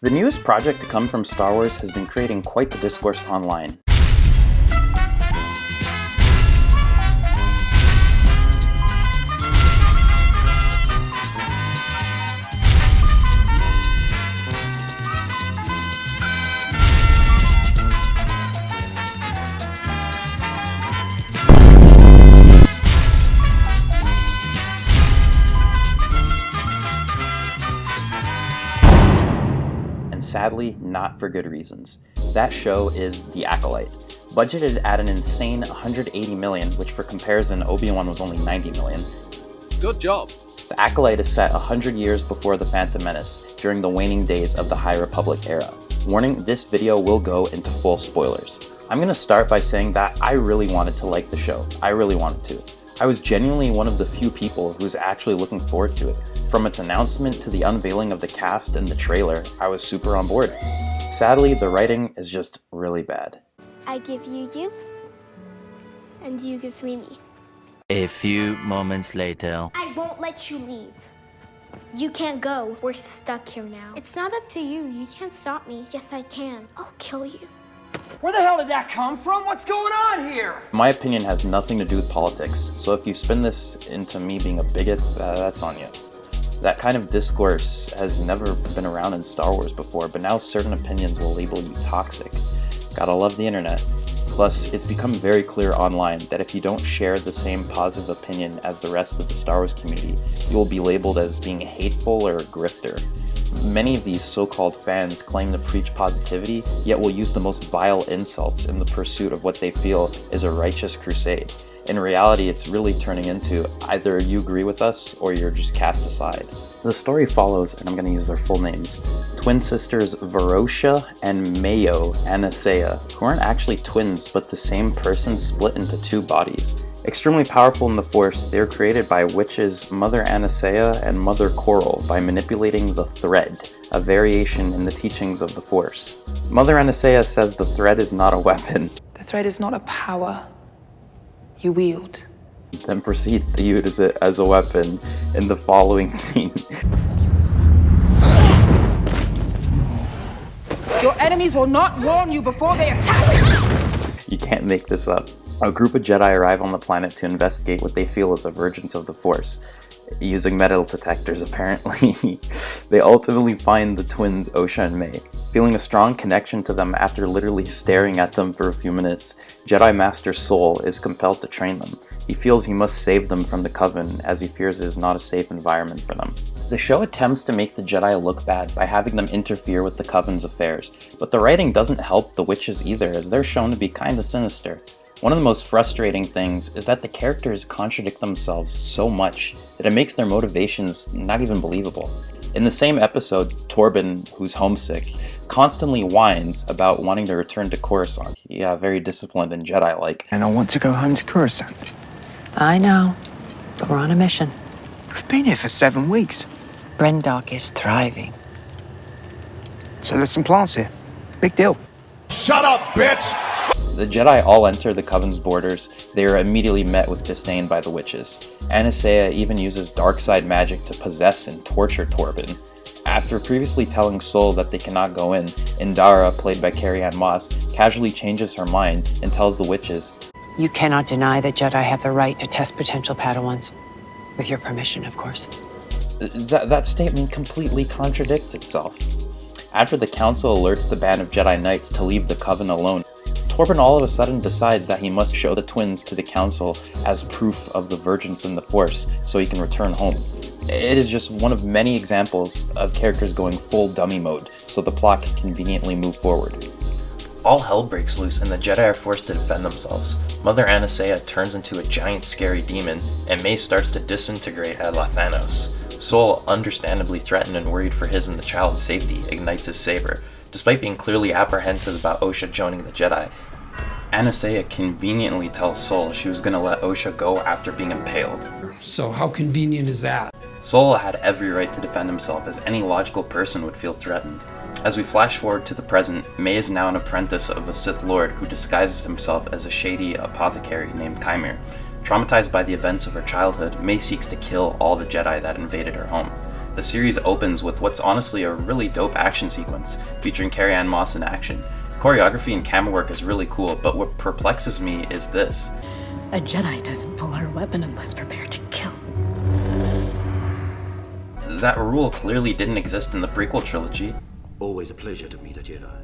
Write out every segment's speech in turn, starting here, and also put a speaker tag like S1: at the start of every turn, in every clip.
S1: The newest project to come from Star Wars has been creating quite the discourse online. And sadly, not for good reasons. That show is The Acolyte. Budgeted at an insane $180 million, which for comparison, Obi-Wan was only $90 million.
S2: Good job.
S1: The Acolyte is set 100 years before The Phantom Menace, during the waning days of the High Republic era. Warning, this video will go into full spoilers. I'm going to start by saying that I really wanted to like the show. I really wanted to. I was genuinely one of the few people who's actually looking forward to it. From its announcement to the unveiling of the cast and the trailer, I was super on board. Sadly, the writing is just really bad.
S3: I give you you, and you give me me.
S4: A few moments later.
S3: I won't let you leave. You can't go. We're stuck here now. It's not up to you. You can't stop me. Yes, I can. I'll kill you.
S5: Where the hell did that come from? What's going on here?
S1: My opinion has nothing to do with politics, so if you spin this into me being a bigot, that's on you. That kind of discourse has never been around in Star Wars before, but now certain opinions will label you toxic. Gotta love the internet. Plus, it's become very clear online that if you don't share the same positive opinion as the rest of the Star Wars community, you will be labeled as being hateful or a grifter. Many of these so-called fans claim to preach positivity, yet will use the most vile insults in the pursuit of what they feel is a righteous crusade. In reality, it's really turning into either you agree with us or you're just cast aside. The story follows, and I'm going to use their full names, twin sisters Varosha and Mayo Anastasia, who aren't actually twins but the same person split into two bodies. Extremely powerful in the Force, they are created by witches Mother Anastasia and Mother Coral by manipulating the thread, a variation in the teachings of the Force. Mother Anastasia says the thread is not a weapon.
S6: The thread is not a power you wield.
S1: Then proceeds to use it as a weapon in the following scene.
S6: Your enemies will not warn you before they attack!
S1: You can't make this up. A group of Jedi arrive on the planet to investigate what they feel is a vergence of the Force, using metal detectors apparently. They ultimately find the twins Osha and May. Feeling a strong connection to them after literally staring at them for a few minutes, Jedi Master Sol is compelled to train them. He feels he must save them from the Coven, as he fears it is not a safe environment for them. The show attempts to make the Jedi look bad by having them interfere with the Coven's affairs, but the writing doesn't help the witches either, as they're shown to be kinda sinister. One of the most frustrating things is that the characters contradict themselves so much that it makes their motivations not even believable. In the same episode, Torben, who's homesick, constantly whines about wanting to return to Coruscant. Yeah, very disciplined and Jedi-like.
S7: And I want to go home to Coruscant.
S8: I know, but we're on a mission.
S7: We've been here for 7 weeks.
S8: Brendock is thriving.
S7: So there's some plants here. Big deal.
S2: Shut up, bitch!
S1: The Jedi all enter the Coven's borders. They are immediately met with disdain by the witches. Anastasia even uses dark side magic to possess and torture Torben. After previously telling Sol that they cannot go in, Indara, played by Carrie-Anne Moss, casually changes her mind and tells the witches,
S8: You cannot deny that Jedi have the right to test potential Padawans. With your permission, of course.
S1: That statement completely contradicts itself. After the Council alerts the band of Jedi Knights to leave the Coven alone, Torben all of a sudden decides that he must show the twins to the Council as proof of the vergence in the Force so he can return home. It is just one of many examples of characters going full dummy mode so the plot can conveniently move forward. All hell breaks loose and the Jedi are forced to defend themselves. Mother Anastasia turns into a giant scary demon and May starts to disintegrate at Lathanos. Sol, understandably threatened and worried for his and the child's safety, ignites his saber. Despite being clearly apprehensive about Osha joining the Jedi, Anastasia conveniently tells Sol she was going to let Osha go after being impaled.
S9: So how convenient is that?
S1: Sol had every right to defend himself, as any logical person would feel threatened. As we flash forward to the present, May is now an apprentice of a Sith Lord who disguises himself as a shady apothecary named Chimere. Traumatized by the events of her childhood, May seeks to kill all the Jedi that invaded her home. The series opens with what's honestly a really dope action sequence, featuring Carrie-Anne Moss in action. The choreography and camera work is really cool, but what perplexes me is this.
S10: A Jedi doesn't pull her weapon unless prepared to kill.
S1: That rule clearly didn't exist in the prequel trilogy.
S11: Always a pleasure to meet a Jedi.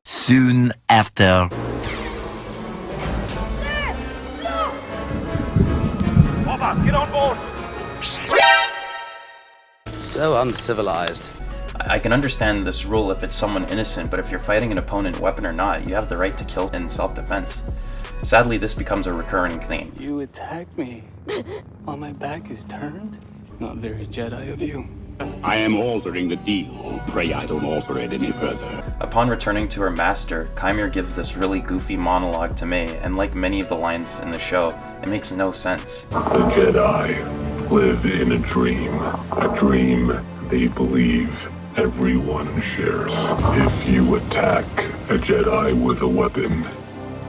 S4: Soon after.
S2: Get on board!
S11: So uncivilized.
S1: I can understand this rule if it's someone innocent, but if you're fighting an opponent, weapon or not, you have the right to kill in self-defense. Sadly, this becomes a recurring theme.
S12: You attack me while my back is turned? Not very Jedi of you.
S13: I am altering the deal. Pray I don't alter it any further.
S1: Upon returning to her master, Chimera gives this really goofy monologue to May, and like many of the lines in the show, it makes no sense.
S14: The Jedi live in a dream they believe everyone shares. If you attack a Jedi with a weapon,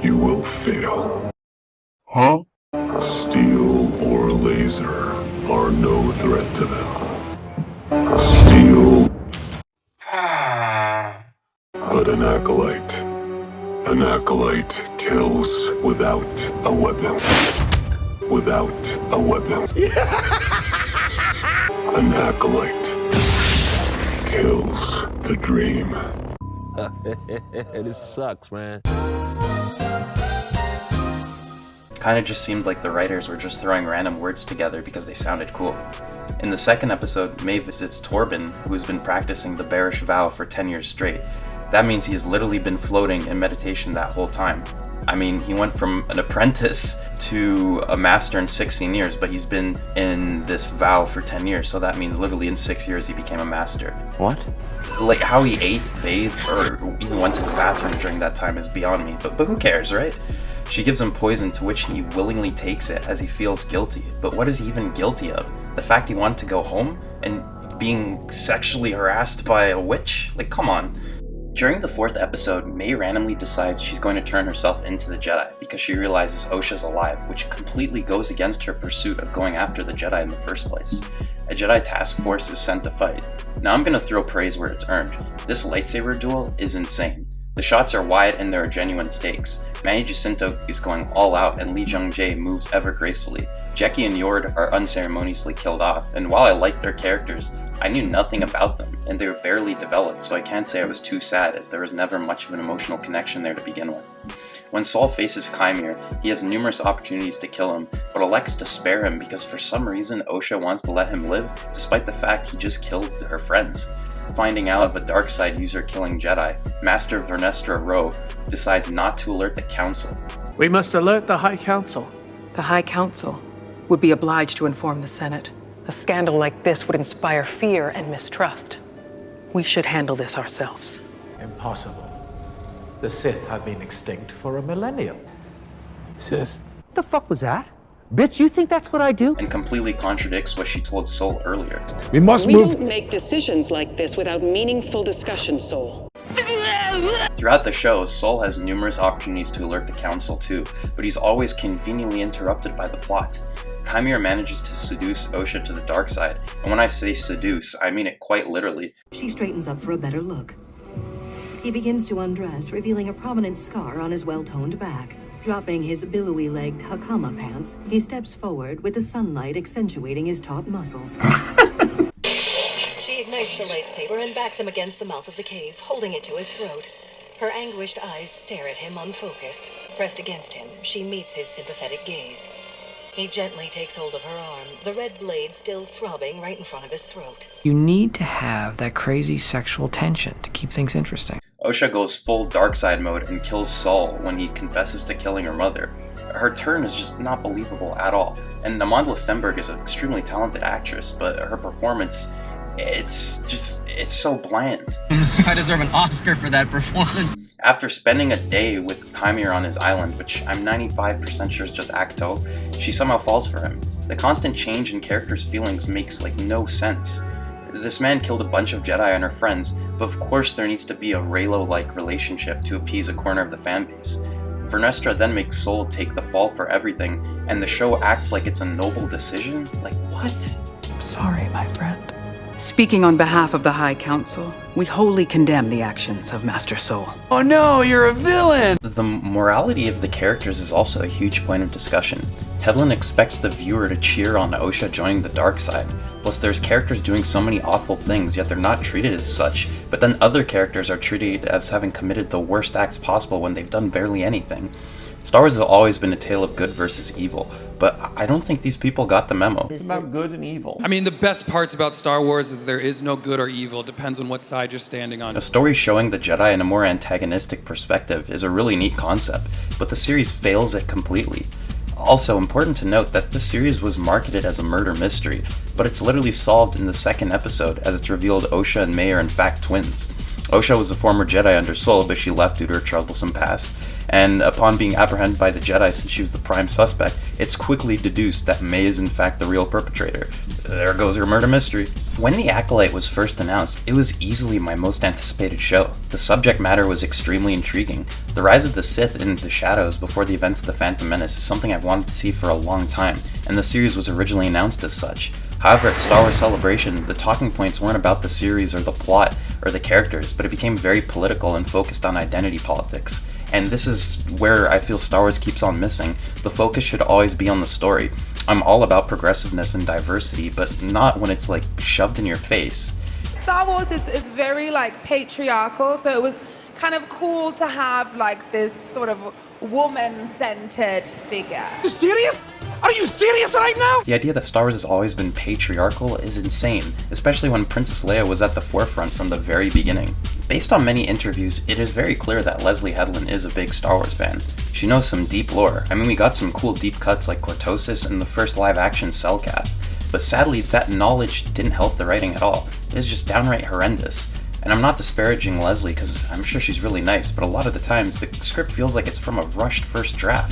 S14: you will fail.
S13: Huh?
S14: Steel or laser are no threat to them. Steel. But an acolyte kills without a weapon. Without a weapon. An acolyte kills the dream.
S15: It sucks, man.
S1: Kinda just seemed like the writers were just throwing random words together because they sounded cool. In the second episode, May visits Torben, who's been practicing the bearish vow for 10 years straight. That means he has literally been floating in meditation that whole time. I mean, he went from an apprentice to a master in 16 years, but he's been in this vow for 10 years, so that means literally in 6 years he became a master.
S4: What?
S1: Like, how he ate, bathed, or even went to the bathroom during that time is beyond me, but who cares, right? She gives him poison, to which he willingly takes it as he feels guilty. But what is he even guilty of? The fact he wanted to go home? And being sexually harassed by a witch? Like, come on. During the fourth episode, May randomly decides she's going to turn herself into the Jedi because she realizes Osha's alive, which completely goes against her pursuit of going after the Jedi in the first place. A Jedi task force is sent to fight. Now I'm going to throw praise where it's earned. This lightsaber duel is insane. The shots are wide and there are genuine stakes. Manny Jacinto is going all out and Lee Jung-jae moves ever gracefully. Jackie and Yord are unceremoniously killed off, and while I liked their characters, I knew nothing about them, and they were barely developed, so I can't say I was too sad as there was never much of an emotional connection there to begin with. When Saul faces Chimera, he has numerous opportunities to kill him, but elects to spare him because for some reason Osha wants to let him live, despite the fact he just killed her friends. Finding out of a dark side user killing Jedi, Master Vernestra Rowe decides not to alert the Council.
S6: We must alert the High Council.
S8: The High Council would be obliged to inform the Senate. A scandal like this would inspire fear and mistrust. We should handle this ourselves.
S16: Impossible. The Sith have been extinct for a millennium.
S12: Sith?
S17: What the fuck was that? Bitch, you think that's what I do?
S1: And completely contradicts what she told Sol earlier.
S18: We don't make decisions like this without meaningful discussion, Sol.
S1: Throughout the show, Sol has numerous opportunities to alert the Council too, but he's always conveniently interrupted by the plot. Chimera manages to seduce Osha to the dark side, and when I say seduce, I mean it quite literally.
S19: She straightens up for a better look. He begins to undress, revealing a prominent scar on his well-toned back. Dropping his billowy-legged hakama pants, he steps forward with the sunlight accentuating his taut muscles.
S20: She ignites the lightsaber and backs him against the mouth of the cave, holding it to his throat. Her anguished eyes stare at him unfocused. Pressed against him, she meets his sympathetic gaze. He gently takes hold of her arm, the red blade still throbbing right in front of his throat.
S21: You need to have that crazy sexual tension to keep things interesting.
S1: Osha goes full dark side mode and kills Saul when he confesses to killing her mother. Her turn is just not believable at all. And Amandla Stenberg is an extremely talented actress, but her performance, it's so bland.
S22: I deserve an Oscar for that performance.
S1: After spending a day with Chimera on his island, which I'm 95% sure is just Acto, she somehow falls for him. The constant change in characters' feelings makes no sense. This man killed a bunch of Jedi and her friends, but of course there needs to be a Reylo-like relationship to appease a corner of the fanbase. Vernestra then makes Sol take the fall for everything, and the show acts like it's a noble decision? Like, what?
S8: I'm sorry, my friend. Speaking on behalf of the High Council, we wholly condemn the actions of Master Sol.
S3: Oh no, you're a villain!
S1: The morality of the characters is also a huge point of discussion. Hedlund expects the viewer to cheer on Osha joining the dark side. Plus, there's characters doing so many awful things, yet they're not treated as such. But then other characters are treated as having committed the worst acts possible when they've done barely anything. Star Wars has always been a tale of good versus evil, but I don't think these people got the memo.
S3: It's about good and evil.
S9: I mean, the best parts about Star Wars is there is no good or evil. It depends on what side you're standing on.
S1: A story showing the Jedi in a more antagonistic perspective is a really neat concept, but the series fails it completely. Also, important to note that this series was marketed as a murder mystery, but it's literally solved in the second episode as it's revealed Osha and May are in fact twins. Osha was a former Jedi under Sol, but she left due to her troublesome past, and upon being apprehended by the Jedi since she was the prime suspect, it's quickly deduced that May is in fact the real perpetrator. There goes her murder mystery. When The Acolyte was first announced, it was easily my most anticipated show. The subject matter was extremely intriguing. The rise of the Sith into the shadows before the events of The Phantom Menace is something I've wanted to see for a long time, and the series was originally announced as such. However, at Star Wars Celebration, the talking points weren't about the series or the plot or the characters, but it became very political and focused on identity politics. And this is where I feel Star Wars keeps on missing. The focus should always be on the story. I'm all about progressiveness and diversity, but not when it's like shoved in your face.
S6: Star Wars is very like patriarchal, so it was kind of cool to have like this sort of woman-centered figure.
S2: You serious? Are you serious right now?
S1: The idea that Star Wars has always been patriarchal is insane, especially when Princess Leia was at the forefront from the very beginning. Based on many interviews, it is very clear that Leslie Hedlund is a big Star Wars fan. She knows some deep lore. I mean, we got some cool deep cuts like Cortosis and the first live-action Cellcat. But sadly, that knowledge didn't help the writing at all. It is just downright horrendous. And I'm not disparaging Leslie, because I'm sure she's really nice, but a lot of the times, the script feels like it's from a rushed first draft.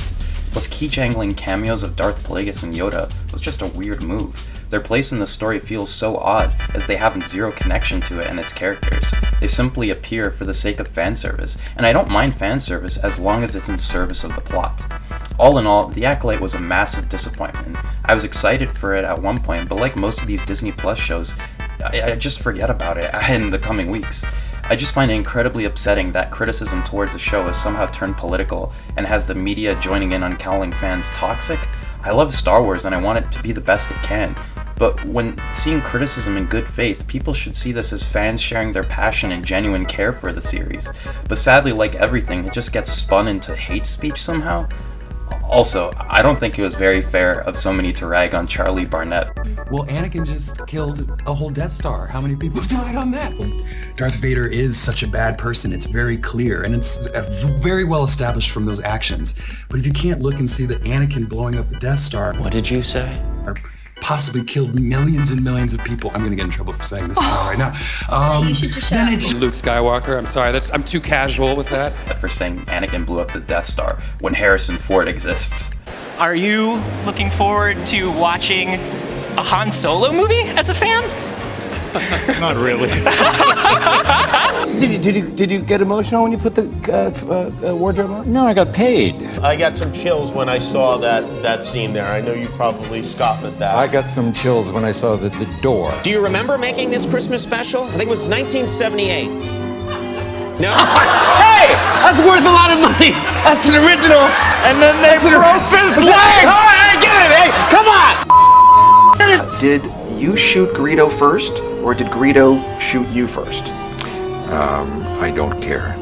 S1: Plus, key-jangling cameos of Darth Plagueis and Yoda was just a weird move. Their place in the story feels so odd, as they have zero connection to it and its characters. They simply appear for the sake of fanservice, and I don't mind fanservice as long as it's in service of the plot. All in all, The Acolyte was a massive disappointment. I was excited for it at one point, but like most of these Disney Plus shows, I just forget about it in the coming weeks. I just find it incredibly upsetting that criticism towards the show has somehow turned political and has the media joining in on calling fans toxic. I love Star Wars and I want it to be the best it can, but when seeing criticism in good faith, people should see this as fans sharing their passion and genuine care for the series. But sadly, like everything, it just gets spun into hate speech somehow. Also, I don't think it was very fair of so many to rag on Charlie Barnett.
S5: Well, Anakin just killed a whole Death Star. How many people died on that? Darth Vader is such a bad person. It's very clear, and it's very well established from those actions. But if you can't look and see that Anakin blowing up the Death Star...
S11: What did you say?
S5: Possibly killed millions and millions of people. I'm gonna get in trouble for saying this right now.
S10: You should just shut up.
S9: Luke Skywalker, I'm sorry, I'm too casual with that.
S1: For saying Anakin blew up the Death Star when Harrison Ford exists.
S23: Are you looking forward to watching a Han Solo movie as a fan?
S12: Not really.
S3: Did you get emotional when you put the wardrobe on?
S15: No, I got paid.
S24: I got some chills when I saw that scene there. I know you probably scoff at that.
S15: I got some chills when I saw the door.
S25: Do you remember making this Christmas special? I think it was 1978. No?
S3: Hey! That's worth a lot of money! That's an original! And then they broke his leg! Alright, get it! Hey, come on!
S7: Did you shoot Greedo first, or did Greedo shoot you first?
S15: I don't care.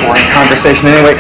S7: Boring conversation anyway.